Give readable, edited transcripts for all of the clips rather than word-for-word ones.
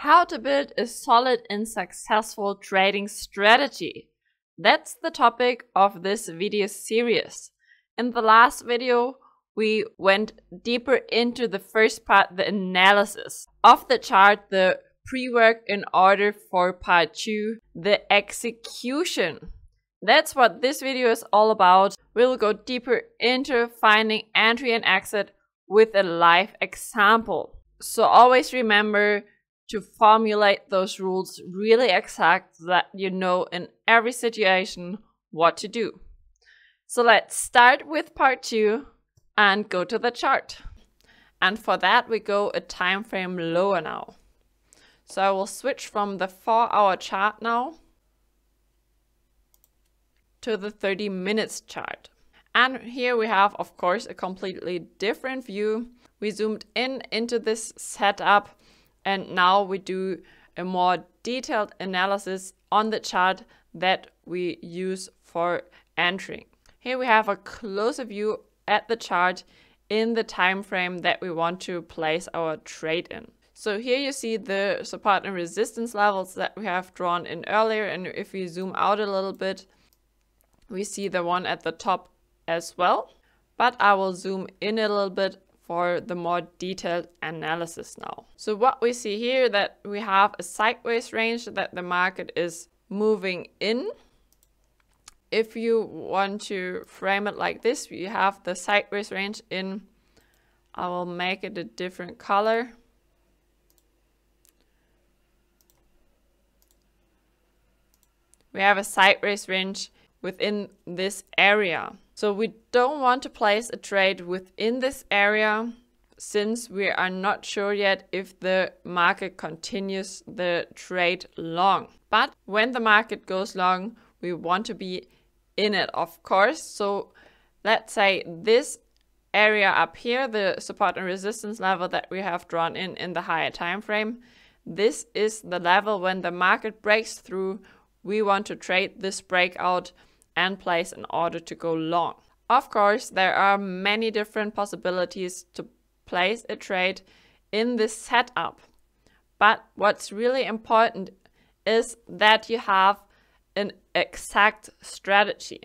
How to build a solid and successful trading strategy. That's the topic of this video series. In the last video, we went deeper into the first part, the analysis of the chart, the pre-work in order for part 2, the execution. That's what this video is all about. We'll go deeper into finding entry and exit with a live example. So always remember to formulate those rules really exact so that you know in every situation what to do. So let's start with part 2 and go to the chart. And for that we go a time frame lower now. So I will switch from the 4-hour chart now to the 30 minutes chart. And here we have, of course, a completely different view. We zoomed into this setup, and now we do a more detailed analysis on the chart that we use for entering. Here we have a closer view at the chart in the time frame that we want to place our trade in. So here you see the support and resistance levels that we have drawn in earlier, and if we zoom out a little bit, we see the one at the top as well. But I will zoom in a little bit for the more detailed analysis now. So what we see here, that we have a sideways range that the market is moving in. If you want to frame it like this, you have the sideways range in, I will make it a different color. We have a sideways range within this area. So we don't want to place a trade within this area since we are not sure yet if the market continues the trade long. But when the market goes long, we want to be in it, of course. So let's say this area up here, the support and resistance level that we have drawn in the higher time frame, this is the level when the market breaks through. We want to trade this breakout and place an order to go long. Of course, there are many different possibilities to place a trade in this setup. But what's really important is that you have an exact strategy.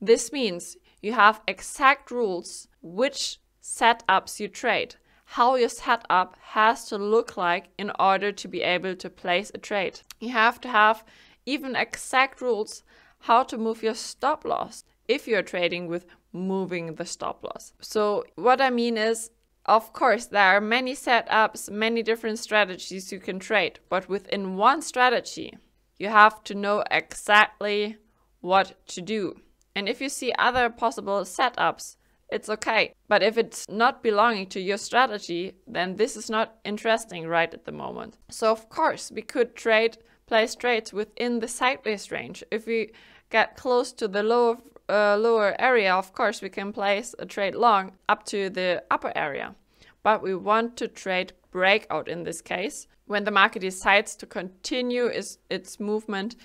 This means you have exact rules which setups you trade, how your setup has to look like in order to be able to place a trade. You have to have even exact rules how to move your stop loss if you're trading with moving the stop loss. So what I mean is, of course, there are many setups, many different strategies you can trade, but within one strategy, you have to know exactly what to do. And if you see other possible setups, it's okay. But if it's not belonging to your strategy, then this is not interesting right at the moment. So of course, we could place trades within the sideways range. If we get close to the lower area, of course, we can place a trade long up to the upper area. But we want to trade breakout in this case, when the market decides to continue its movement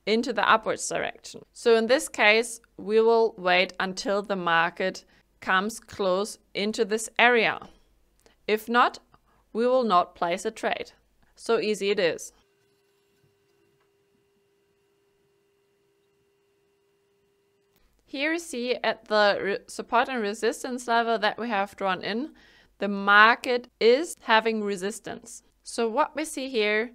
into the upwards direction. So in this case, we will wait until the market comes close into this area. If not, we will not place a trade. So easy it is. Here you see at the support and resistance level that we have drawn in, the market is having resistance. So what we see here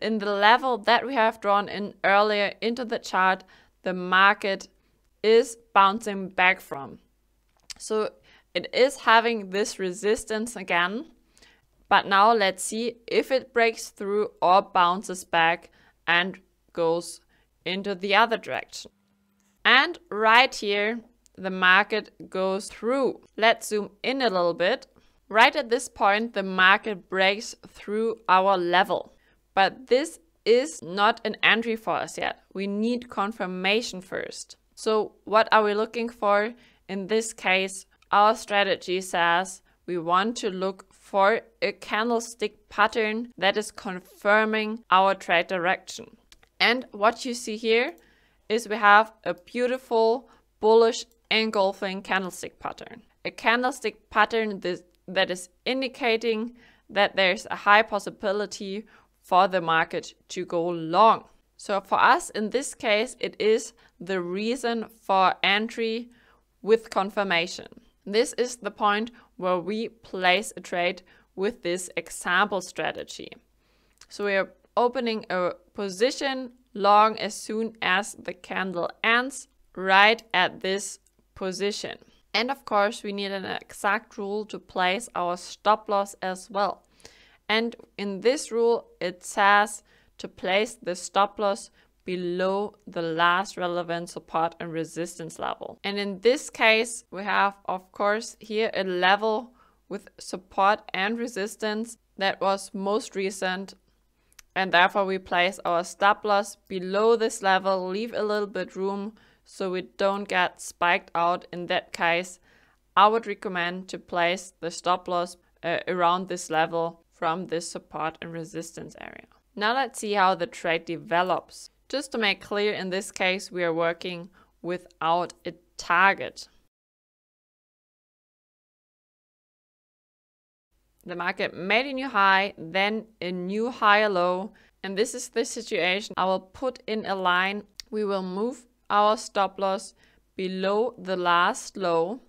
in the level that we have drawn in earlier into the chart, the market is bouncing back from. So it is having this resistance again. But now let's see if it breaks through or bounces back and goes into the other direction. And right here, the market goes through. Let's zoom in a little bit. Right at this point, the market breaks through our level. But this is not an entry for us yet. We need confirmation first. So what are we looking for? In this case, our strategy says we want to look for a candlestick pattern that is confirming our trade direction. And what you see here is we have a beautiful bullish engulfing candlestick pattern. A candlestick pattern that is indicating that there's a high possibility for the market to go long. So for us in this case, it is the reason for entry with confirmation. This is the point where we place a trade with this example strategy. So we are opening a position long as soon as the candle ends right at this position. And of course, we need an exact rule to place our stop loss as well. And in this rule, it says to place the stop loss below the last relevant support and resistance level. And in this case, we have, of course, here a level with support and resistance that was most recent. And therefore, we place our stop loss below this level, leave a little bit room so we don't get spiked out. In that case, I would recommend to place the stop loss around this level from this support and resistance area. Now let's see how the trade develops. Just to make clear, in this case, we are working without a target. The market made a new high, then a new higher low, and this is the situation. I will put in a line. We will move our stop loss below the last low,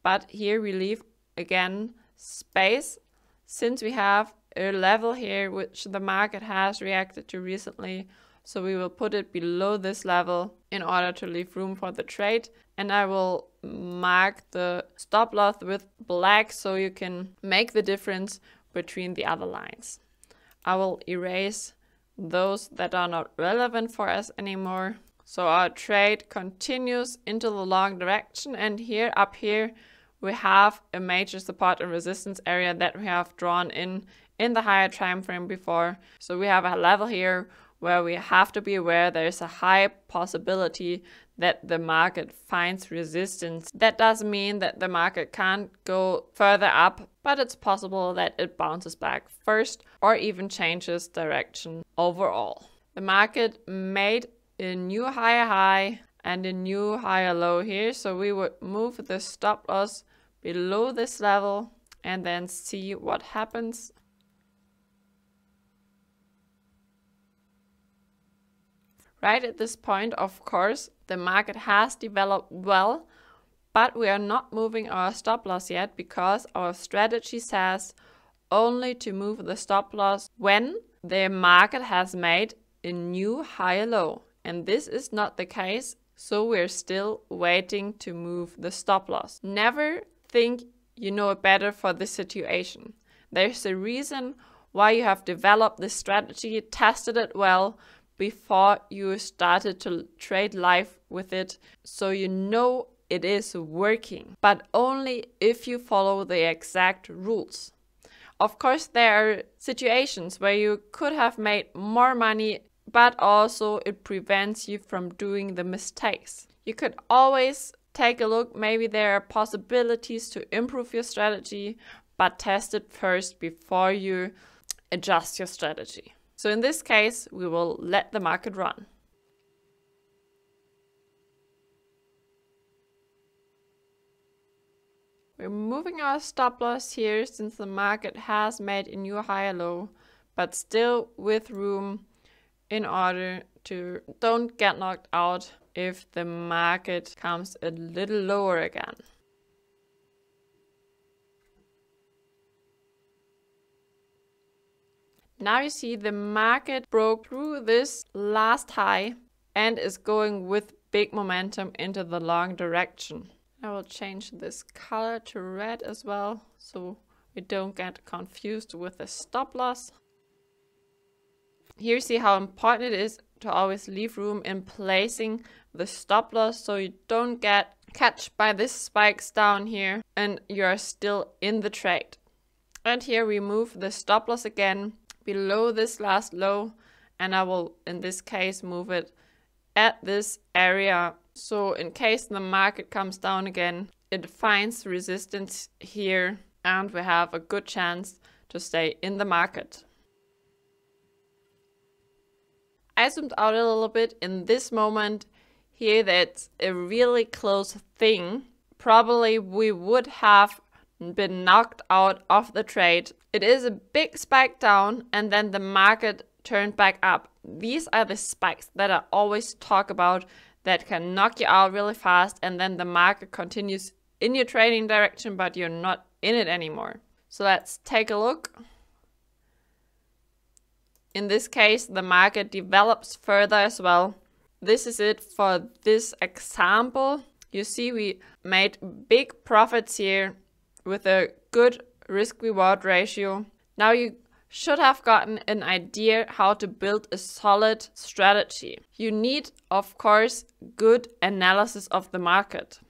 but here we leave again space since we have a level here which the market has reacted to recently. So we will put it below this level in order to leave room for the trade. And I will mark the stop loss with black so you can make the difference between the other lines. I will erase those that are not relevant for us anymore. So our trade continues into the long direction, and here up here we have a major support and resistance area that we have drawn in the higher time frame before. So we have a level here where we have to be aware there is a high possibility that the market finds resistance. That doesn't mean that the market can't go further up, but it's possible that it bounces back first or even changes direction overall. The market made a new higher high and a new higher low here, so we would move the stop loss below this level and then see what happens. Right at this point, of course, the market has developed well, but we are not moving our stop loss yet because our strategy says only to move the stop loss when the market has made a new higher low. And this is not the case, so we're still waiting to move the stop loss. Never think you know it better for this situation. There's a reason why you have developed this strategy, tested it well, before you started to trade live with it, so you know it is working, but only if you follow the exact rules. Of course, there are situations where you could have made more money, but also it prevents you from doing the mistakes. You could always take a look, maybe there are possibilities to improve your strategy, but test it first before you adjust your strategy. So in this case, we will let the market run. We're moving our stop loss here since the market has made a new higher low, but still with room in order to don't get knocked out if the market comes a little lower again. Now you see the market broke through this last high and is going with big momentum into the long direction. I will change this color to red as well so we don't get confused with the stop loss. Here you see how important it is to always leave room in placing the stop loss so you don't get catched by this spikes down here and you are still in the trade. And here we move the stop loss again below this last low, and I will in this case move it at this area, so in case the market comes down again it finds resistance here and we have a good chance to stay in the market. I zoomed out a little bit in this moment here. That's a really close thing. Probably we would have been knocked out of the trade It is a big spike down and then the market turned back up. These are the spikes that I always talk about that can knock you out really fast, and then the market continues in your trading direction, but you're not in it anymore. So let's take a look. In this case, the market develops further as well. This is it for this example. You see we made big profits here with a good risk-reward ratio. Now you should have gotten an idea how to build a solid strategy. You need, of course, good analysis of the market.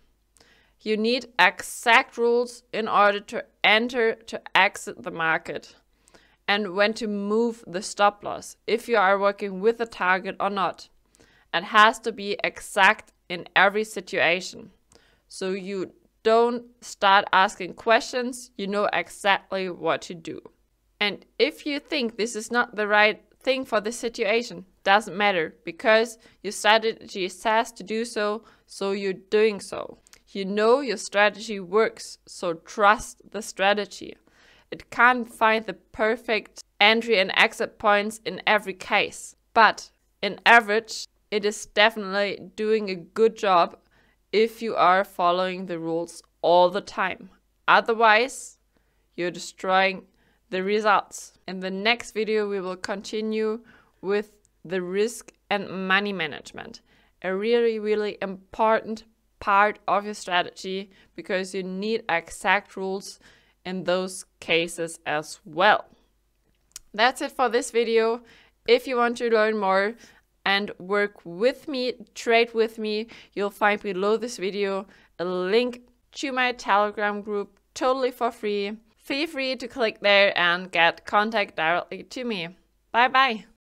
You need exact rules in order to enter, to exit the market, and when to move the stop loss, if you are working with a target or not. It has to be exact in every situation. So you don't start asking questions, you know exactly what to do. And if you think this is not the right thing for the situation, doesn't matter, because your strategy says to do so, so you're doing so. You know your strategy works, so trust the strategy. It can't find the perfect entry and exit points in every case, but in average, it is definitely doing a good job if you are following the rules all the time. Otherwise, you're destroying the results. In the next video, we will continue with the risk and money management, a really, really important part of your strategy, because you need exact rules in those cases as well. That's it for this video. If you want to learn more and work with me, trade with me, you'll find below this video a link to my Telegram group totally for free. Feel free to click there and get contact directly to me. Bye bye.